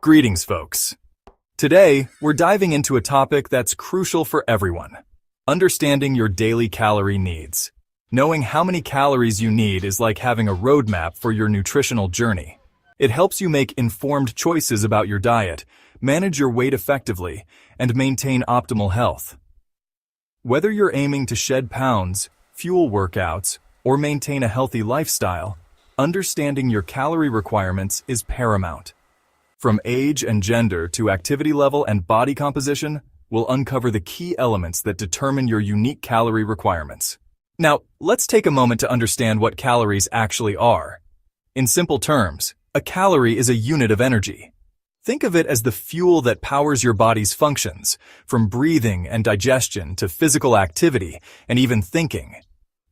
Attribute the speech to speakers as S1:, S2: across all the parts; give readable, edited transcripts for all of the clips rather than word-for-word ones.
S1: Greetings, folks. Today, we're diving into a topic that's crucial for everyone: understanding your daily calorie needs. Knowing how many calories you need is like having a roadmap for your nutritional journey. It helps you make informed choices about your diet, manage your weight effectively, and maintain optimal health. Whether you're aiming to shed pounds, fuel workouts, or maintain a healthy lifestyle, understanding your calorie requirements is paramount. From age and gender to activity level and body composition, we'll uncover the key elements that determine your unique calorie requirements. Now, let's take a moment to understand what calories actually are. In simple terms, a calorie is a unit of energy. Think of it as the fuel that powers your body's functions, from breathing and digestion to physical activity and even thinking.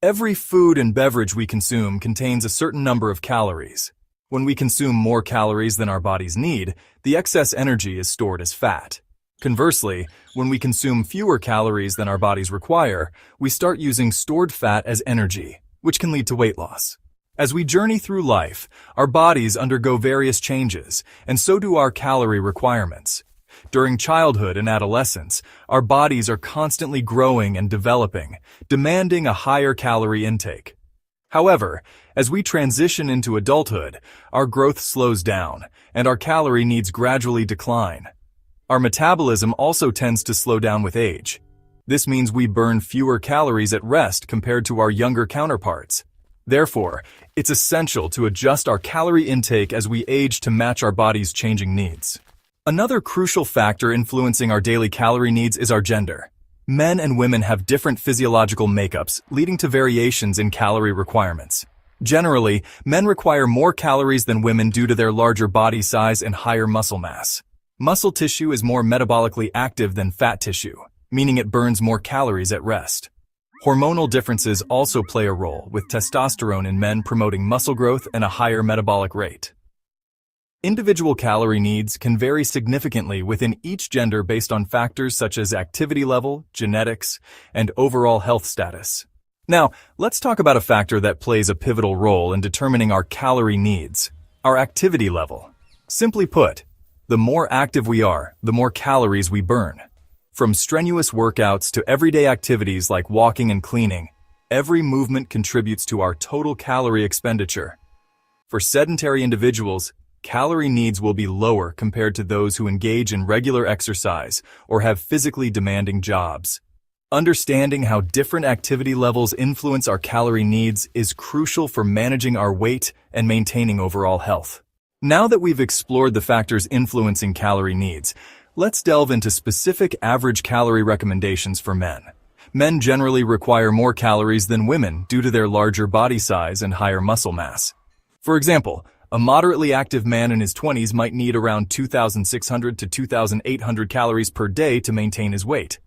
S1: Every food and beverage we consume contains a certain number of calories. When we consume more calories than our bodies need, the excess energy is stored as fat. Conversely, when we consume fewer calories than our bodies require, we start using stored fat as energy, which can lead to weight loss. As we journey through life, our bodies undergo various changes, and so do our calorie requirements. During childhood and adolescence, our bodies are constantly growing and developing, demanding a higher calorie intake. However, as we transition into adulthood, our growth slows down, and our calorie needs gradually decline. Our metabolism also tends to slow down with age. This means we burn fewer calories at rest compared to our younger counterparts. Therefore, it's essential to adjust our calorie intake as we age to match our body's changing needs. Another crucial factor influencing our daily calorie needs is our gender. Men and women have different physiological makeups, leading to variations in calorie requirements. Generally, men require more calories than women due to their larger body size and higher muscle mass. Muscle tissue is more metabolically active than fat tissue, meaning it burns more calories at rest. Hormonal differences also play a role, with testosterone in men promoting muscle growth and a higher metabolic rate. Individual calorie needs can vary significantly within each gender based on factors such as activity level, genetics, and overall health status. Now, let's talk about a factor that plays a pivotal role in determining our calorie needs: our activity level. Simply put, the more active we are, the more calories we burn. From strenuous workouts to everyday activities like walking and cleaning, every movement contributes to our total calorie expenditure. For sedentary individuals, calorie needs will be lower compared to those who engage in regular exercise or have physically demanding jobs. Understanding how different activity levels influence our calorie needs is crucial for managing our weight and maintaining overall health. Now that we've explored the factors influencing calorie needs, let's delve into specific average calorie recommendations for men. Men generally require more calories than women due to their larger body size and higher muscle mass. For example, a moderately active man in his 20s might need around 2,600 to 2,800 calories per day to maintain his weight.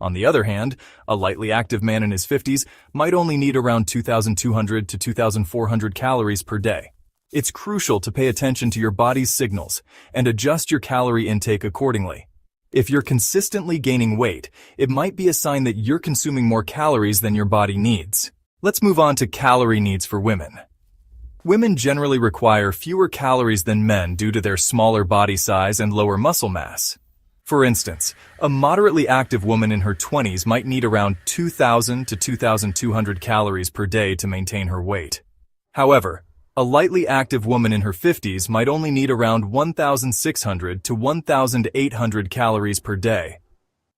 S1: On the other hand, a lightly active man in his 50s might only need around 2,200 to 2,400 calories per day. It's crucial to pay attention to your body's signals and adjust your calorie intake accordingly. If you're consistently gaining weight, it might be a sign that you're consuming more calories than your body needs. Let's move on to calorie needs for women. Women generally require fewer calories than men due to their smaller body size and lower muscle mass. For instance, a moderately active woman in her 20s might need around 2,000 to 2,200 calories per day to maintain her weight. However, a lightly active woman in her 50s might only need around 1,600 to 1,800 calories per day.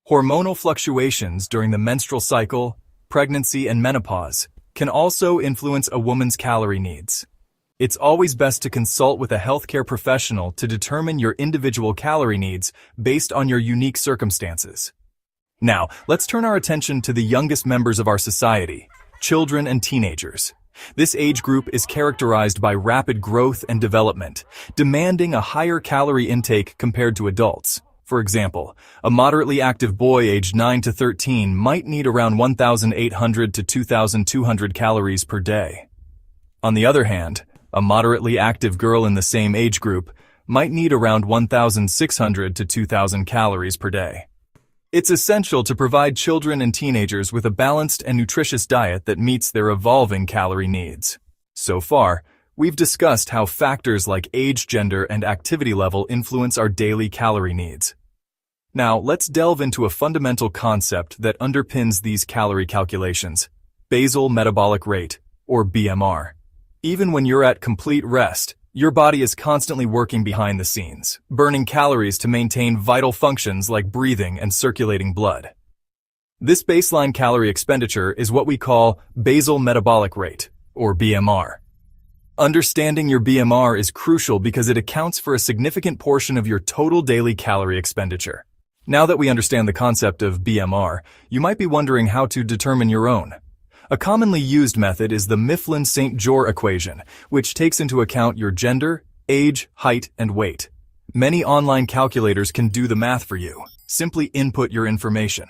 S1: Hormonal fluctuations during the menstrual cycle, pregnancy, and menopause can also influence a woman's calorie needs. It's always best to consult with a healthcare professional to determine your individual calorie needs based on your unique circumstances. Now, let's turn our attention to the youngest members of our society, children and teenagers. This age group is characterized by rapid growth and development, demanding a higher calorie intake compared to adults. For example, a moderately active boy aged 9 to 13 might need around 1,800 to 2,200 calories per day. On the other hand, a moderately active girl in the same age group might need around 1,600 to 2,000 calories per day. It's essential to provide children and teenagers with a balanced and nutritious diet that meets their evolving calorie needs. So far, We've discussed how factors like age, gender, and activity level influence our daily calorie needs. Now, let's delve into a fundamental concept that underpins these calorie calculations: basal metabolic rate, or BMR. Even when you're at complete rest, your body is constantly working behind the scenes, burning calories to maintain vital functions like breathing and circulating blood. This baseline calorie expenditure is what we call basal metabolic rate, or BMR. Understanding your BMR is crucial because it accounts for a significant portion of your total daily calorie expenditure. Now that we understand the concept of BMR, you might be wondering how to determine your own. A commonly used method is the Mifflin-St. Jeor equation, which takes into account your gender, age, height, and weight. Many online calculators can do the math for you. Simply input your information.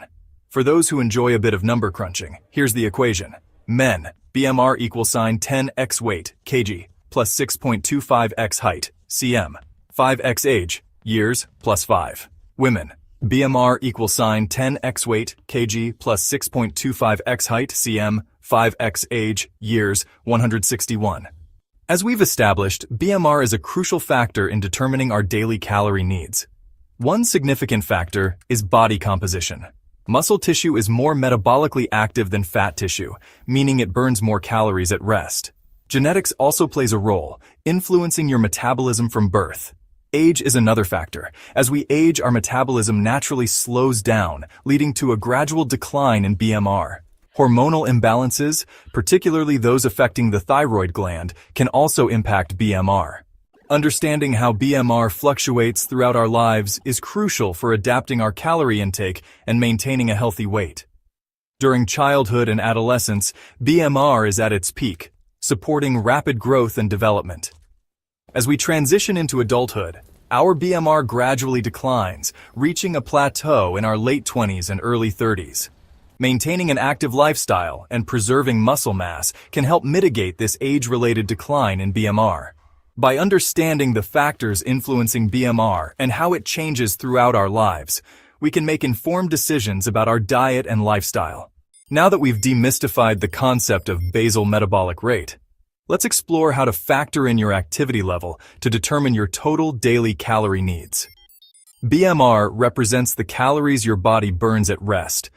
S1: For those who enjoy a bit of number crunching, here's the equation. Men, BMR equals 10x weight, kg, plus 6.25x height, cm. 5x age, years, plus 5. Women, BMR equals 10x weight, kg, plus 6.25x height, cm. 5x age, years, 161. As we've established, BMR is a crucial factor in determining our daily calorie needs. One significant factor is body composition. Muscle tissue is more metabolically active than fat tissue, meaning it burns more calories at rest. Genetics also plays a role, influencing your metabolism from birth. Age is another factor. As we age, our metabolism naturally slows down, leading to a gradual decline in BMR. Hormonal imbalances, particularly those affecting the thyroid gland, can also impact BMR. Understanding how BMR fluctuates throughout our lives is crucial for adapting our calorie intake and maintaining a healthy weight. During childhood and adolescence, BMR is at its peak, supporting rapid growth and development. As we transition into adulthood, our BMR gradually declines, reaching a plateau in our late 20s and early 30s. Maintaining an active lifestyle and preserving muscle mass can help mitigate this age-related decline in BMR. By understanding the factors influencing BMR and how it changes throughout our lives, we can make informed decisions about our diet and lifestyle. Now that we've demystified the concept of basal metabolic rate, let's explore how to factor in your activity level to determine your total daily calorie needs. BMR represents the calories your body burns at rest,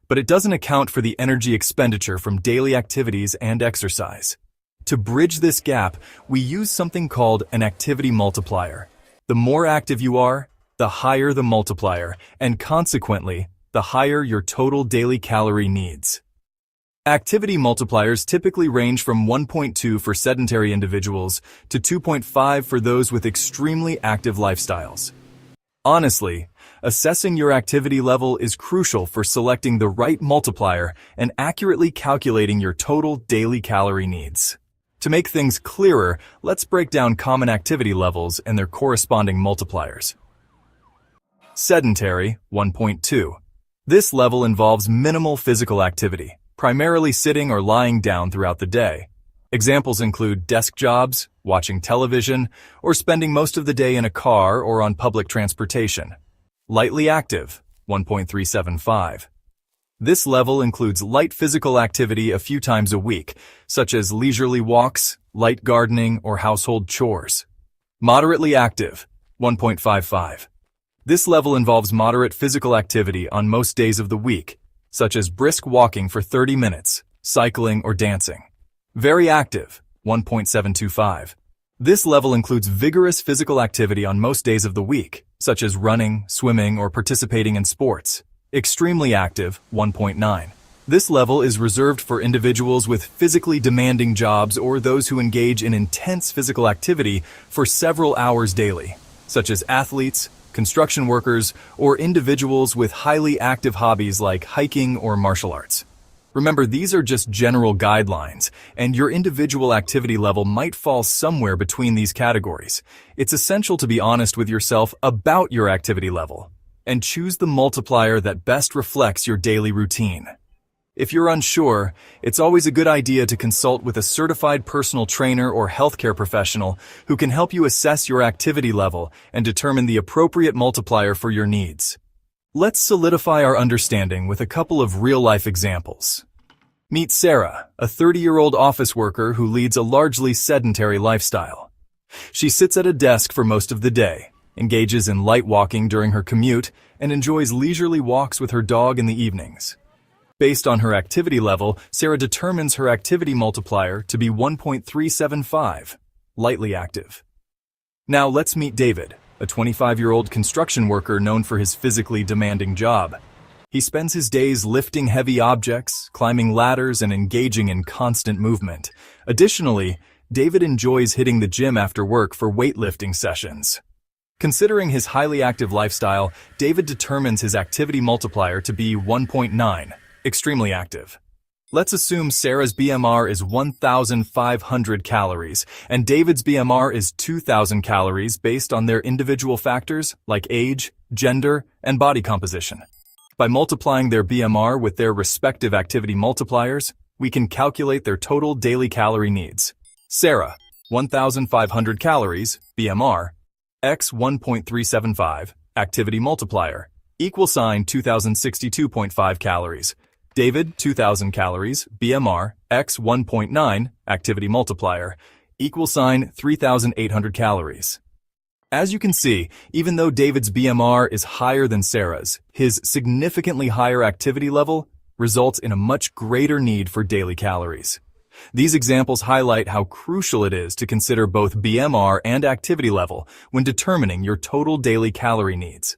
S1: but it doesn't account for the energy expenditure from daily activities and exercise. To bridge this gap, we use something called an activity multiplier. The more active you are, the higher the multiplier, and consequently, the higher your total daily calorie needs. Activity multipliers typically range from 1.2 for sedentary individuals to 2.5 for those with extremely active lifestyles. Honestly, assessing your activity level is crucial for selecting the right multiplier and accurately calculating your total daily calorie needs. To make things clearer, let's break down common activity levels and their corresponding multipliers. Sedentary, 1.2. This level involves minimal physical activity, primarily sitting or lying down throughout the day. Examples include desk jobs, watching television, or spending most of the day in a car or on public transportation. Lightly active, 1.375. This level includes light physical activity a few times a week, such as leisurely walks, light gardening, or household chores. Moderately active, 1.55. This level involves moderate physical activity on most days of the week, such as brisk walking for 30 minutes, cycling, or dancing. Very active, 1.725. This level includes vigorous physical activity on most days of the week, such as running, swimming, or participating in sports. Extremely active, 1.9. This level is reserved for individuals with physically demanding jobs or those who engage in intense physical activity for several hours daily, such as athletes, construction workers, or individuals with highly active hobbies like hiking or martial arts. Remember, these are just general guidelines, and your individual activity level might fall somewhere between these categories. It's essential to be honest with yourself about your activity level and choose the multiplier that best reflects your daily routine. If you're unsure, it's always a good idea to consult with a certified personal trainer or healthcare professional who can help you assess your activity level and determine the appropriate multiplier for your needs. Let's solidify our understanding with a couple of real-life examples. Meet Sarah, a 30-year-old office worker who leads a largely sedentary lifestyle. She sits at a desk for most of the day, engages in light walking during her commute, and enjoys leisurely walks with her dog in the evenings. Based on her activity level, Sarah determines her activity multiplier to be 1.375, lightly active. Now let's meet David, a 25-year-old construction worker known for his physically demanding job. He spends his days lifting heavy objects, climbing ladders, and engaging in constant movement. Additionally, David enjoys hitting the gym after work for weightlifting sessions. Considering his highly active lifestyle, David determines his activity multiplier to be 1.9, extremely active. Let's assume Sarah's BMR is 1,500 calories, and David's BMR is 2,000 calories based on their individual factors like age, gender, and body composition. By multiplying their BMR with their respective activity multipliers, we can calculate their total daily calorie needs. Sarah, 1,500 calories, BMR, x 1.375, activity multiplier, equal sign 2,062.5 calories. David, 2,000 calories, BMR, x 1.9, activity multiplier, equal sign 3,800 calories. As you can see, even though David's BMR is higher than Sarah's, his significantly higher activity level results in a much greater need for daily calories. These examples highlight how crucial it is to consider both BMR and activity level when determining your total daily calorie needs.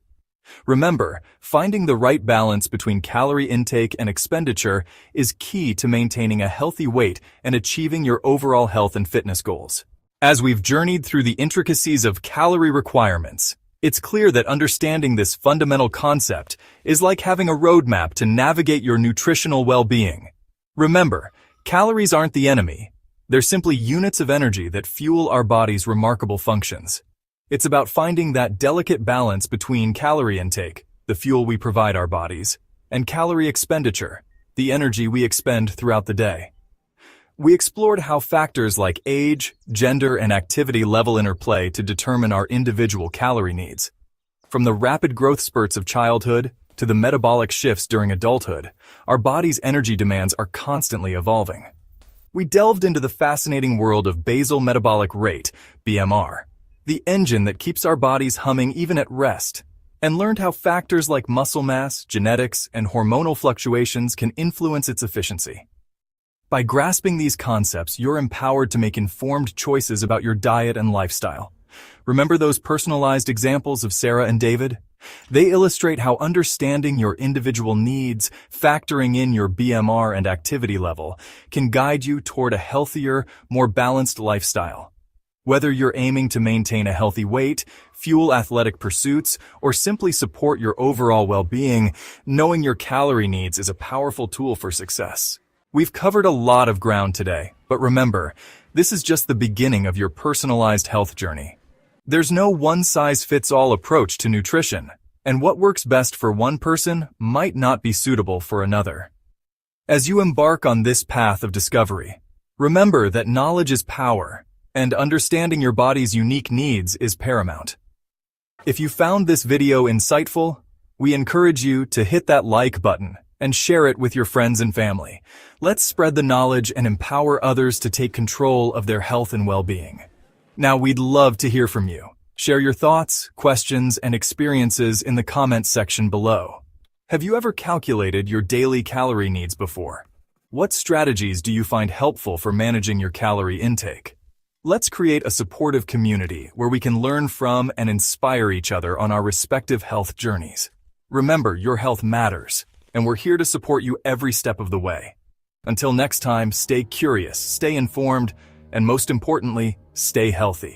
S1: Remember, finding the right balance between calorie intake and expenditure is key to maintaining a healthy weight and achieving your overall health and fitness goals. As we've journeyed through the intricacies of calorie requirements, it's clear that understanding this fundamental concept is like having a roadmap to navigate your nutritional well-being. Remember, calories aren't the enemy. They're simply units of energy that fuel our body's remarkable functions. It's about finding that delicate balance between calorie intake, the fuel we provide our bodies, and calorie expenditure, the energy we expend throughout the day. We explored how factors like age, gender, and activity level interplay to determine our individual calorie needs. From the rapid growth spurts of childhood to the metabolic shifts during adulthood, our body's energy demands are constantly evolving. We delved into the fascinating world of basal metabolic rate, BMR, the engine that keeps our bodies humming even at rest, and learned how factors like muscle mass, genetics, and hormonal fluctuations can influence its efficiency. By grasping these concepts, you're empowered to make informed choices about your diet and lifestyle. Remember those personalized examples of Sarah and David? They illustrate how understanding your individual needs, factoring in your BMR and activity level, can guide you toward a healthier, more balanced lifestyle. Whether you're aiming to maintain a healthy weight, fuel athletic pursuits, or simply support your overall well-being, knowing your calorie needs is a powerful tool for success. We've covered a lot of ground today, but remember, this is just the beginning of your personalized health journey. There's no one-size-fits-all approach to nutrition, and what works best for one person might not be suitable for another. As you embark on this path of discovery, remember that knowledge is power, and understanding your body's unique needs is paramount. If you found this video insightful, we encourage you to hit that like button and share it with your friends and family. Let's spread the knowledge and empower others to take control of their health and well-being. Now, we'd love to hear from you. Share your thoughts, questions, and experiences in the comments section below. Have you ever calculated your daily calorie needs before? What strategies do you find helpful for managing your calorie intake? Let's create a supportive community where we can learn from and inspire each other on our respective health journeys. Remember, your health matters, and we're here to support you every step of the way. Until next time, stay curious, stay informed, and most importantly, stay healthy.